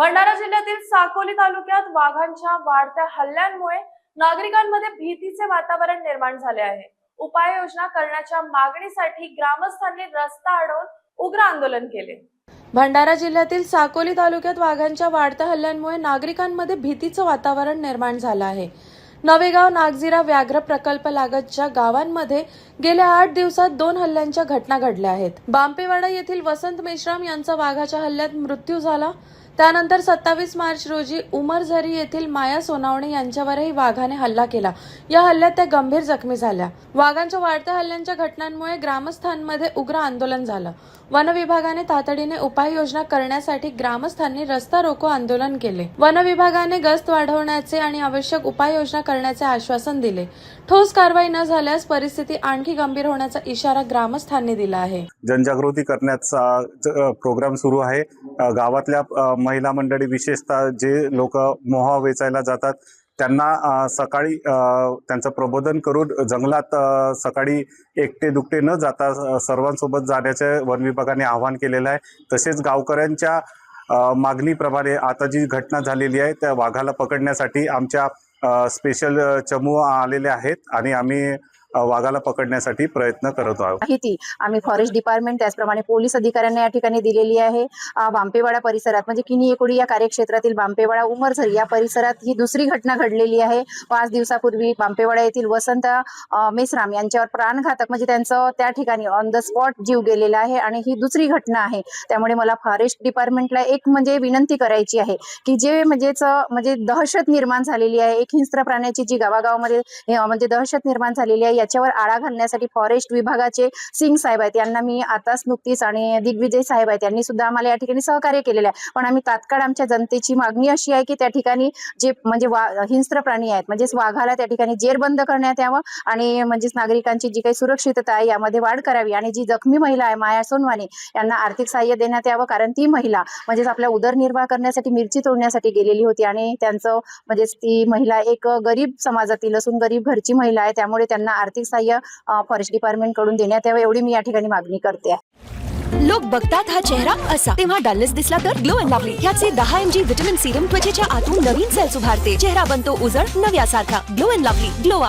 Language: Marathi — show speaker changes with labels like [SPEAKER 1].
[SPEAKER 1] भंडारा जिल्ह्यातील साकोली तालुक्यात वाघांच्या वाढत्या हल्ल्यांमुळे नागरिकांमध्ये भीतीचे वातावरण निर्माण झाले आहे। उपाययोजना करण्याच्या मागणीसाठी ग्रामस्थांनी रस्ता अडवून उग्र आंदोलन केले। भंडारा जिल्ह्यातील साकोली तालुक्यात वाघांच्या वाढत्या हल्ल्यांमुळे नागरिकांमध्ये भीतीचं वातावरण निर्माण झालं आहे। नवेगाव नागझिरा व्याघ्र प्रकल्प लागतच्या गावांमध्ये गेल्या 8 दिवसात 2 हल्ल्यांच्या घटना घडल्या आहेत। बांपेवाडा येथील वसंत मेश्राम यांचा वाघाच्या हल्ल्यात मृत्यू झाला। त्यानंतर 27 मार्च रोजी उमरझरी येथील माया सोनावणे यांच्यावरही वाघाने हल्ला केला। या हल्ल्यात त्या गंभीर जखमी झाल्या। वाघांच्या वाढत्या हल्ल्यांच्या घटनांमुळे ग्रामस्थांमध्ये उग्र आंदोलन झालं। वन विभागाने तातडीने उपाययोजना करण्यासाठी ग्रामस्थांनी रस्ता रोको आंदोलन केले। वन विभागाने गस्त वाढवण्याचे आणि आवश्यक उपाययोजना करण्याचे आश्वासन दिले। ठोस कारवाई न झाल्यास परिस्थिती आणखी गंभीर होण्याचा इशारा ग्रामस्थांनी दिला आहे।
[SPEAKER 2] जनजागृती करण्याचा प्रोग्राम सुरू आहे। गावातल्या महिला मंडळी विशेषतः जे लोक मोहा वेचायला जातात त्यांना सकाळी त्यांचं प्रबोधन करून जंगलात सकाळी एकटे दुकटे न जाता सर्वांसोबत जाण्याचे वन विभागाने आवाहन केलेलं आहे। तसेच गावकऱ्यांच्या मागणीप्रमाणे आता जी घटना झालेली आहे त्या वाघाला पकडण्यासाठी आमच्या स्पेशल चमू आलेले आहेत आणि आम्ही वाघाला पकडण्यासाठी प्रयत्न करत आहोत।
[SPEAKER 3] माहिती आम्ही फॉरेस्ट डिपार्टमेंट त्याचप्रमाणे पोलीस अधिकाऱ्यांना या ठिकाणी दिलेली आहे। बांपेवाडा परिसरात म्हणजे किनी एकोडी या कार्यक्षेत्रातील बांपेवाडा उमरझरी या परिसरात ही दुसरी घटना घडलेली आहे। 5 दिवसापूर्वी बांपेवाडा येथील वसंत मेश्राम यांच्यावर प्राणघातक म्हणजे त्यांचं त्या ठिकाणी ऑन द स्पॉट जीव गेलेला आहे आणि ही दुसरी घटना आहे। त्यामुळे मला फॉरेस्ट डिपार्टमेंटला एक म्हणजे विनंती करायची आहे की जे म्हणजे दहशत निर्माण झालेली आहे, एक हिंस्र प्राण्याची जी गावागावामध्ये म्हणजे दहशत निर्माण झालेली आहे याच्यावर आळा घालण्यासाठी फॉरेस्ट विभागाचे सिंग साहेब आहेत यांना मी आताच नुकतीच आणि दिग्विजय साहेब आहेत यांनी सुद्धा आम्हाला या ठिकाणी सहकार्य केलेलं आहे। पण आम्ही तात्काळ आमच्या जनतेची मागणी अशी आहे की त्या ठिकाणी जे म्हणजे हिंस्र प्राणी आहेत म्हणजे वाघाला त्या ठिकाणी जेरबंद करण्यात यावं आणि म्हणजे नागरिकांची जी काही सुरक्षितता आहे यामध्ये वाढ करावी आणि जी जखमी महिला आहे माया सोनवाने यांना आर्थिक सहाय्य देण्यात यावं, कारण ती महिला म्हणजे आपल्या उदरनिर्वाह करण्यासाठी मिरची तोडण्यासाठी गेलेली होती आणि त्यांचं म्हणजे ती महिला एक गरीब समाजातील असून गरीब घरची महिला आहे, त्यामुळे त्यांना आर्थिक सहाय्य फॉरेस्ट डिपार्टमेंट कडून देण्यात यावं एवढी मी या ठिकाणी मागणी करते।
[SPEAKER 4] लोक बघतात हा चेहरा असा, तेव्हा डलनेस दिसला तर ग्लो अँड लवली ह्याचे 10 mg विटामिन सीरम त्वचेच्या आतून नवीन सेल्स उभारते। चेहरा बनतो उजळ नव्यासारखा। Glow and lovely glow up.